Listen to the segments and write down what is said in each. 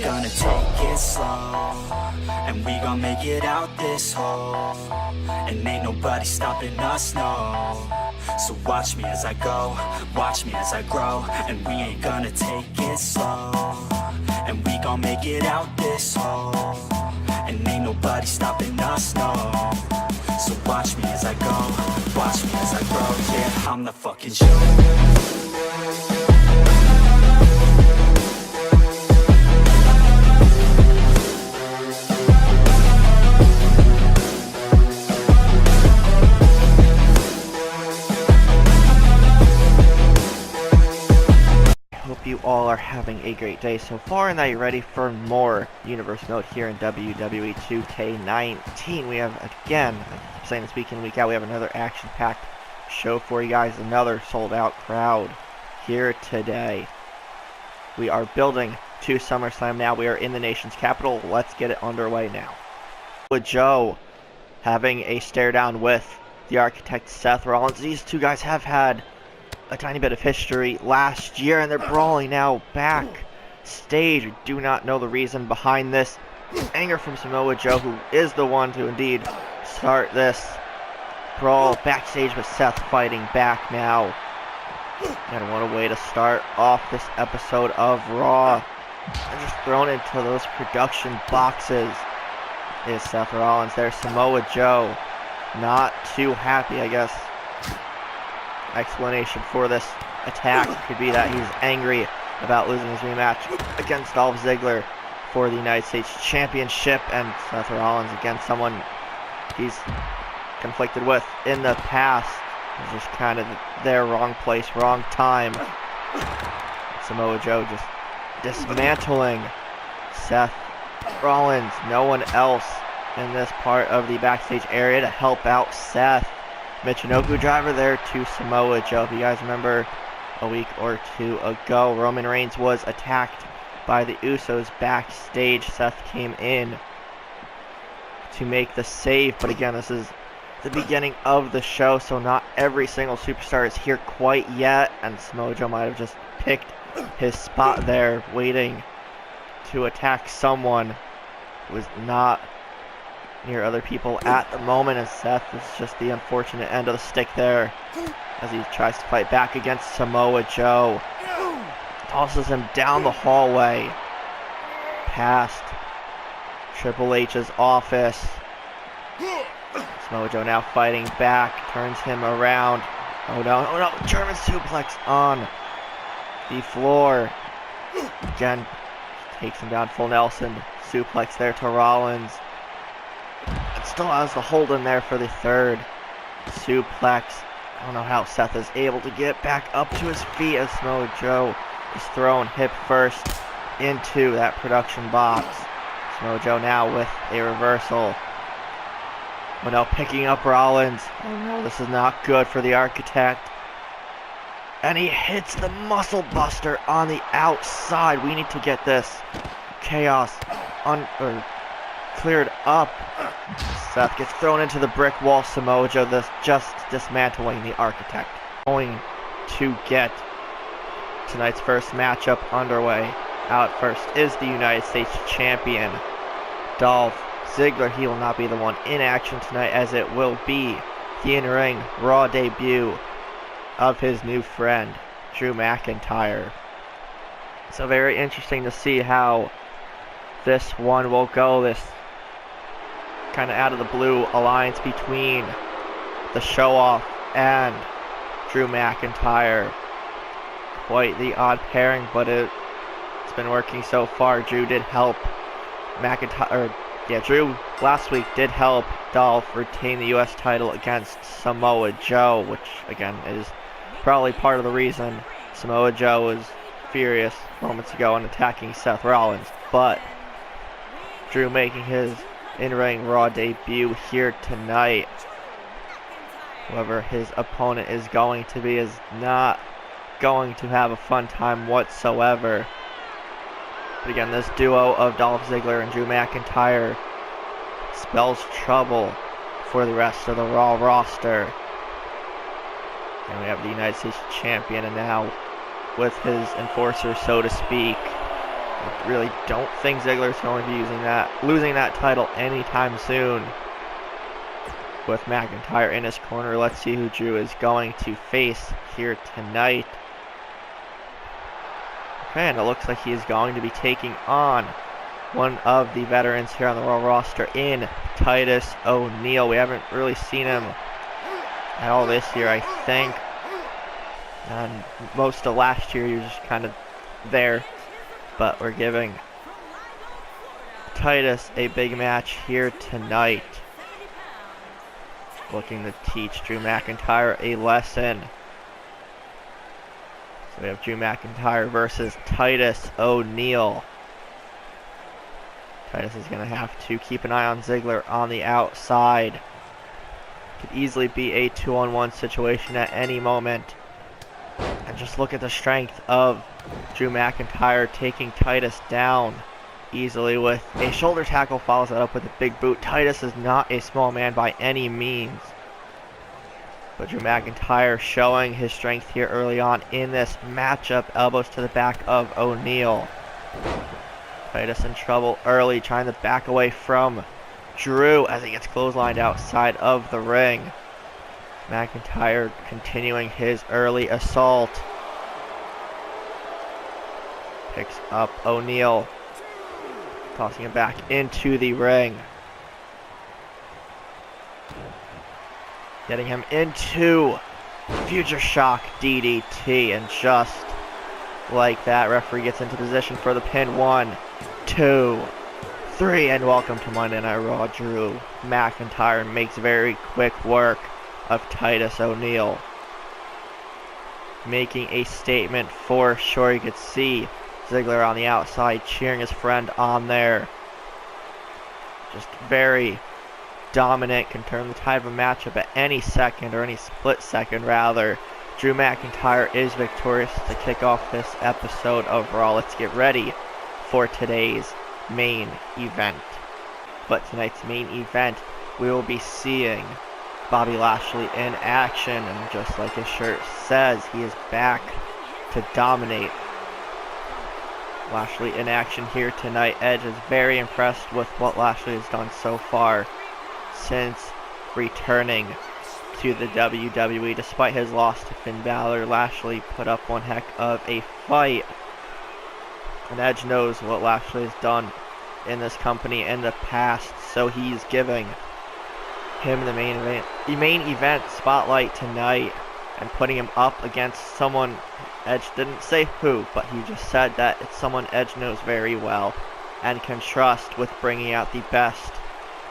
gonna take it slow, and we gon' make it out this hole, and ain't nobody stopping us, no. So watch me as I go, watch me as I grow, and we ain't gonna take it slow, and we gon' make it out this hole, and ain't nobody stopping us, no. So watch me as I go, watch me as I grow, yeah, I'm the fucking show. You all are having a great day so far, and that you're ready for more universe mode here in WWE 2K19. We have, again, I keep saying this week in, week out, we have another action-packed show for you guys, another sold-out crowd here today. We are building to SummerSlam now. We are in the nation's capital. Let's get it underway now. With Joe having a stare-down with the Architect Seth Rollins. These two guys have had a tiny bit of history last year, and they're brawling now backstage. We do not know the reason behind this. Anger from Samoa Joe, who is the one to indeed start this brawl backstage, with Seth fighting back now. And what a way to start off this episode of Raw. And just thrown into those production boxes is Seth Rollins. There's Samoa Joe. Not too happy, I guess. Explanation for this attack could be that he's angry about losing his rematch against Dolph Ziggler for the United States Championship, and Seth Rollins against someone he's conflicted with in the past. He's just kind of there, wrong place, wrong time. Samoa Joe just dismantling Seth Rollins. No one else in this part of the backstage area to help out Seth. Michinoku driver there to Samoa Joe. If you guys remember, a week or two ago, Roman Reigns was attacked by the Usos backstage. Seth came in to make the save, but again, this is the beginning of the show, so not every single superstar is here quite yet, and Samoa Joe might have just picked his spot there, waiting to attack someone who was not near other people at the moment, and Seth is just the unfortunate end of the stick there as he tries to fight back against Samoa Joe. Tosses him down the hallway past Triple H's office. Samoa Joe now fighting back, turns him around. Oh no, German suplex on the floor. Again, takes him down full Nelson. Suplex there to Rollins. And still has the hold in there for the third suplex. I don't know how Seth is able to get back up to his feet as Samoa Joe is thrown hip first into that production box. Samoa Joe now with a reversal. Oh no, picking up Rollins. Oh no, this is not good for the Architect. And he hits the muscle buster on the outside. We need to get this chaos cleared up. Seth gets thrown into the brick wall. Samoa Joe just dismantling the Architect. Going to get tonight's first matchup underway. Out first is the United States Champion, Dolph Ziggler. He will not be the one in action tonight, as it will be the in-ring Raw debut of his new friend, Drew McIntyre. So very interesting to see how this one will go. This kind of out of the blue alliance between the Show-Off and Drew McIntyre. Quite the odd pairing, but it's been working so far. Drew did help Drew last week did help Dolph retain the U.S. title against Samoa Joe, which again is probably part of the reason Samoa Joe was furious moments ago and attacking Seth Rollins. But Drew making his in-ring Raw debut here tonight. Whoever his opponent is going to be is not going to have a fun time whatsoever. But again, this duo of Dolph Ziggler and Drew McIntyre spells trouble for the rest of the Raw roster. And we have the United States Champion, and now with his enforcer, so to speak, I really don't think Ziggler's going to be losing that title anytime soon. With McIntyre in his corner, let's see who Drew is going to face here tonight. Okay, and it looks like he is going to be taking on one of the veterans here on the Raw roster in Titus O'Neil. We haven't really seen him at all this year, I think. And most of last year, he was just kind of there. But we're giving Titus a big match here tonight. Looking to teach Drew McIntyre a lesson. So we have Drew McIntyre versus Titus O'Neil. Titus is going to have to keep an eye on Ziggler on the outside. Could easily be a 2-on-1 situation at any moment. And just look at the strength of Drew McIntyre taking Titus down easily with a shoulder tackle, follows that up with a big boot. Titus is not a small man by any means. But Drew McIntyre showing his strength here early on in this matchup. Elbows to the back of O'Neil. Titus in trouble early, trying to back away from Drew as he gets clotheslined outside of the ring. McIntyre continuing his early assault. Picks up O'Neil, tossing him back into the ring. Getting him into Future Shock DDT, and just like that, referee gets into position for the pin. 1, 2, 3, and welcome to Monday Night Raw. Drew McIntyre makes very quick work of Titus O'Neil, making a statement for sure. You could see Ziggler on the outside cheering his friend on there. Just very dominant, can turn the tide of a matchup at any second, or any split second rather. Drew McIntyre is victorious to kick off this episode of Raw. Let's get ready for today's main event. But tonight's main event, we will be seeing Bobby Lashley in action, and just like his shirt says, he is back to dominate. Lashley in action here tonight. Edge is very impressed with what Lashley has done so far since returning to the WWE. Despite his loss to Finn Balor, Lashley put up one heck of a fight. And Edge knows what Lashley has done in this company in the past, so he's giving him the main event spotlight tonight, and putting him up against someone Edge didn't say who, but he just said that it's someone Edge knows very well and can trust with bringing out the best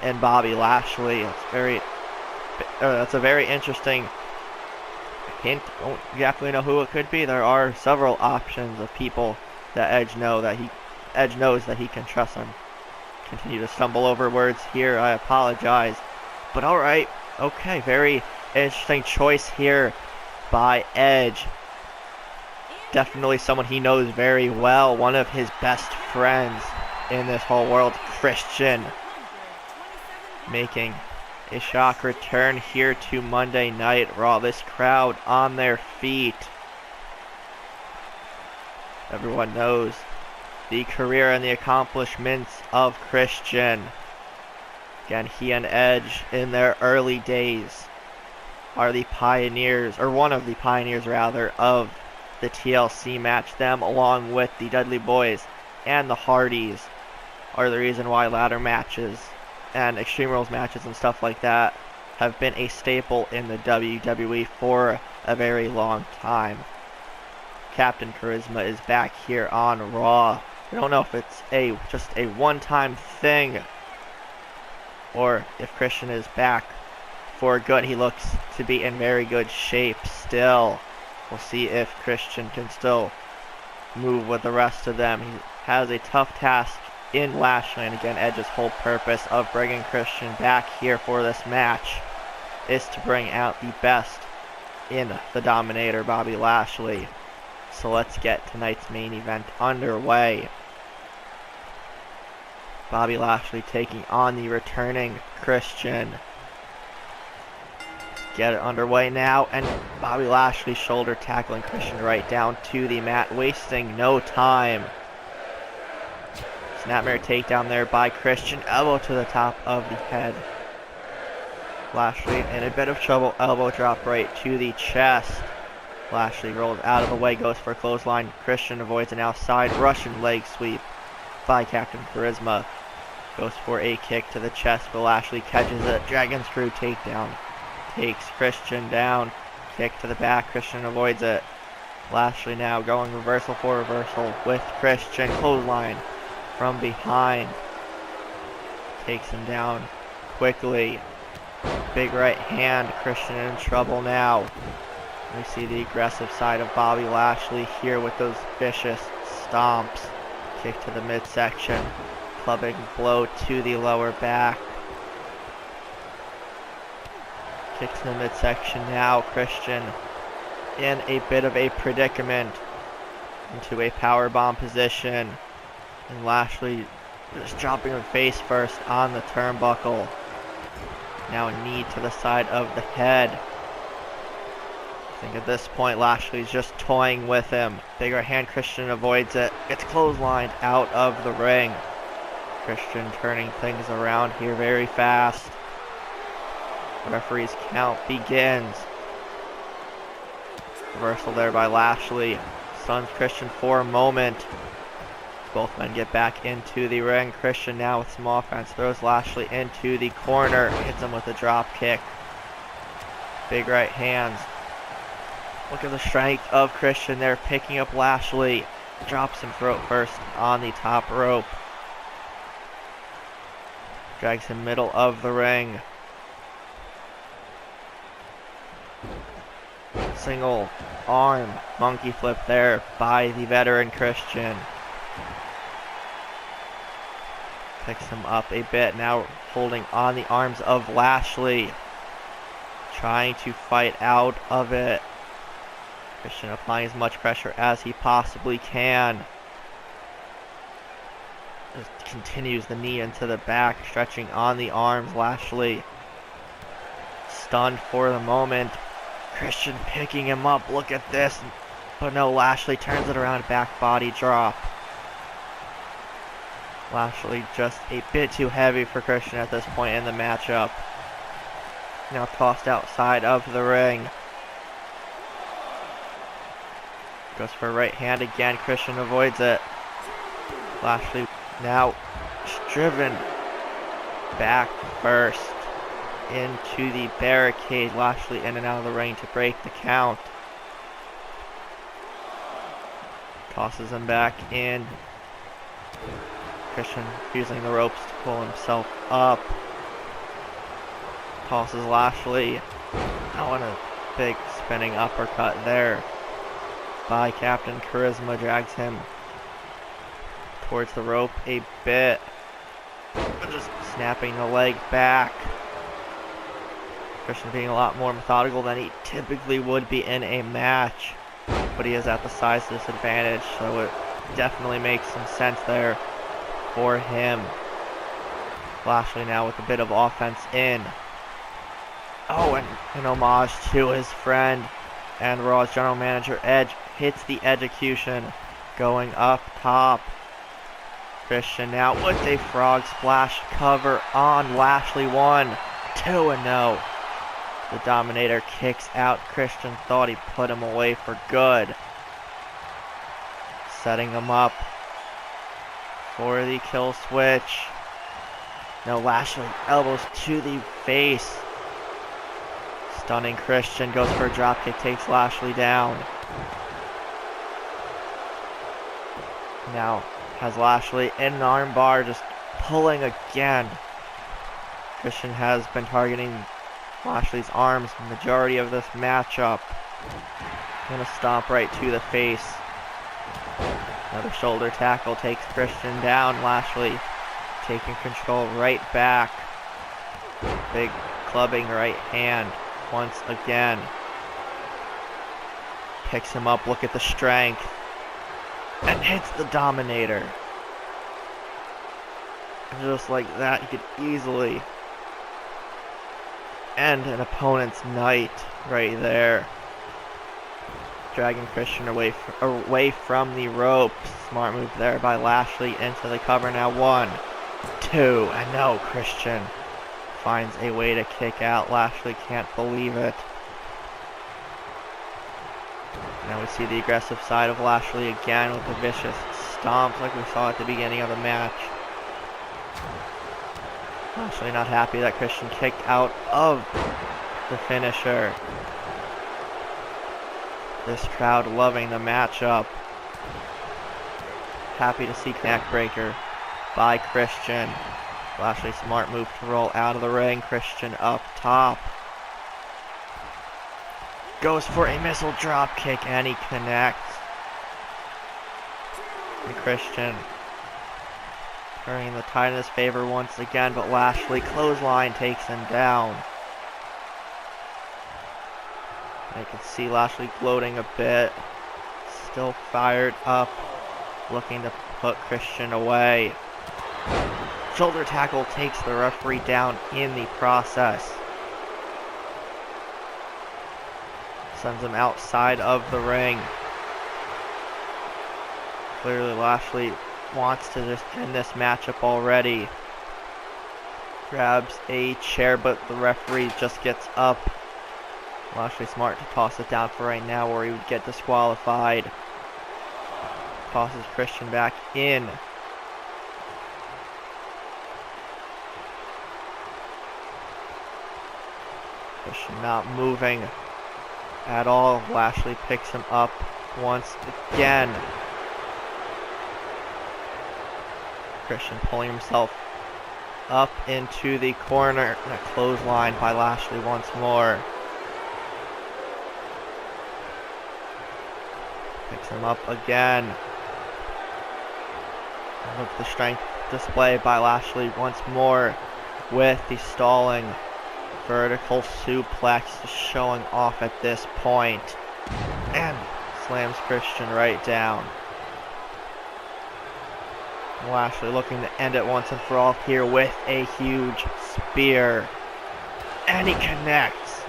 in Bobby Lashley. That's a very interesting hint. Don't exactly know who it could be. There are several options of people that Edge knows that he can trust. And continue to stumble over words here, I apologize. But alright, okay, very interesting choice here by Edge. Definitely someone he knows very well, one of his best friends in this whole world, Christian, making a shock return here to Monday Night Raw. This crowd on their feet. Everyone knows the career and the accomplishments of Christian. Again, he and Edge in their early days are the pioneers, or one of the pioneers rather, of the TLC match. Them, along with the Dudley Boys and the Hardys, are the reason why ladder matches and Extreme Rules matches and stuff like that have been a staple in the WWE for a very long time. Captain Charisma is back here on Raw. I don't know if it's just a one-time thing, or if Christian is back for good. He looks to be in very good shape still. We'll see if Christian can still move with the rest of them. He has a tough task in Lashley, and again, Edge's whole purpose of bringing Christian back here for this match is to bring out the best in the Dominator, Bobby Lashley. So let's get tonight's main event underway. Bobby Lashley taking on the returning Christian. Get it underway now, and Bobby Lashley shoulder tackling Christian right down to the mat, wasting no time. Snapmare takedown there by Christian. Elbow to the top of the head. Lashley in a bit of trouble. Elbow drop right to the chest. Lashley rolls out of the way, goes for a clothesline. Christian avoids an outside Russian leg sweep by Captain Charisma. Goes for a kick to the chest, but Lashley catches it. Dragon Screw takedown. Takes Christian down. Kick to the back. Christian avoids it. Lashley now going reversal for reversal with Christian. Clothesline from behind. Takes him down quickly. Big right hand. Christian in trouble now. We see the aggressive side of Bobby Lashley here with those vicious stomps. Kick to the midsection. Clubbing blow to the lower back. Kick to the midsection now. Christian in a bit of a predicament into a powerbomb position. And Lashley just dropping him face first on the turnbuckle. Now a knee to the side of the head. I think at this point Lashley's just toying with him. Big right hand, Christian avoids it. Gets clotheslined out of the ring. Christian turning things around here very fast. Referee's count begins. Reversal there by Lashley. Stuns Christian for a moment. Both men get back into the ring. Christian now with some offense. Throws Lashley into the corner. Hits him with a drop kick. Big right hands. Look at the strength of Christian there, picking up Lashley. Drops him throat first on the top rope. Drags him middle of the ring. Single arm monkey flip there by the veteran Christian. Picks him up a bit, now holding on the arms of Lashley. Trying to fight out of it. Christian applying as much pressure as he possibly can. Just continues the knee into the back, stretching on the arms. Lashley stunned for the moment. Christian picking him up. Look at this. But no, Lashley turns it around. Back body drop. Lashley just a bit too heavy for Christian at this point in the matchup. Now tossed outside of the ring. Goes for a right hand again. Christian avoids it. Lashley now driven back first into the barricade. Lashley in and out of the ring to break the count. Tosses him back in. Christian using the ropes to pull himself up. Tosses Lashley. Oh, and a big spinning uppercut there by Captain Charisma. Drags him towards the rope a bit. Just snapping the leg back. Christian being a lot more methodical than he typically would be in a match. But he is at the size disadvantage, so it definitely makes some sense there for him. Lashley now with a bit of offense in. Oh, and an homage to his friend and Raw's general manager Edge. Hits the execution going up top. Christian now with a frog splash cover on Lashley. 1, 2, and no. The Dominator kicks out. Christian thought he put him away for good. Setting him up for the kill switch. No, Lashley elbows to the face. Stunning Christian, goes for a dropkick, takes Lashley down. Now has Lashley in an armbar, just pulling again. Christian has been targeting Lashley's arms the majority of this matchup. Gonna stomp right to the face. Another shoulder tackle takes Christian down. Lashley taking control right back. Big clubbing right hand once again. Picks him up, look at the strength. And hits the Dominator. And just like that, he could easily end an opponent's night right there. dragging Christian away from the ropes. Smart move there by Lashley into the cover. Now 1, 2, and no, Christian finds a way to kick out. Lashley can't believe it. Now we see the aggressive side of Lashley again with the vicious stomps like we saw at the beginning of the match. Lashley not happy that Christian kicked out of the finisher. This crowd loving the matchup. Happy to see neckbreaker by Christian. Lashley smart move to roll out of the ring. Christian up top. Goes for a missile drop kick and he connects. And Christian turning the tide in his favor once again, but Lashley clothesline takes him down. I can see Lashley gloating a bit. Still fired up, looking to put Christian away. Shoulder tackle takes the referee down in the process. Sends him outside of the ring. Clearly Lashley wants to just end this matchup already. Grabs a chair, but the referee just gets up. Lashley smart to toss it down for right now, or he would get disqualified. Tosses Christian back in. Christian not moving at all. Lashley picks him up once again. Christian pulling himself up into the corner. And a clothesline by Lashley once more. Picks him up again. And look at the strength display by Lashley once more with the stalling vertical suplex showing off at this point. And slams Christian right down. Lashley looking to end it once and for all here with a huge spear. And he connects.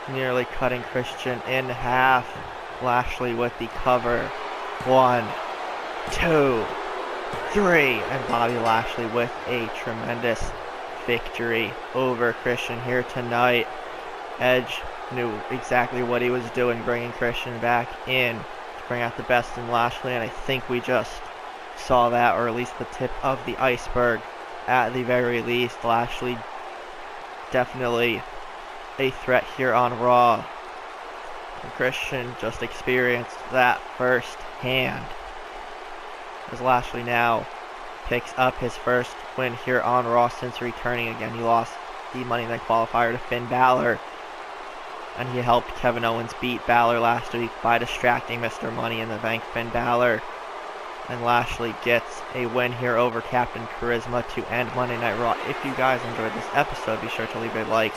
Nearly cutting Christian in half. Lashley with the cover. 1, 2, 3. And Bobby Lashley with a tremendous victory over Christian here tonight. Edge knew exactly what he was doing, bringing Christian back in to bring out the best in Lashley, and I think we just saw that, or at least the tip of the iceberg at the very least. Lashley definitely a threat here on Raw. And Christian just experienced that firsthand, as Lashley now picks up his first win here on Raw since returning again. He lost the Money in the Bank qualifier to Finn Balor, and he helped Kevin Owens beat Balor last week by distracting Mr. Money in the Bank Finn Balor. And Lashley gets a win here over Captain Charisma to end Monday Night Raw. If you guys enjoyed this episode, be sure to leave a like,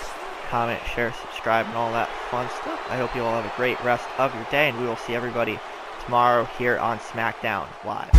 comment, share, subscribe, and all that fun stuff. I hope you all have a great rest of your day, and we will see everybody tomorrow here on SmackDown Live.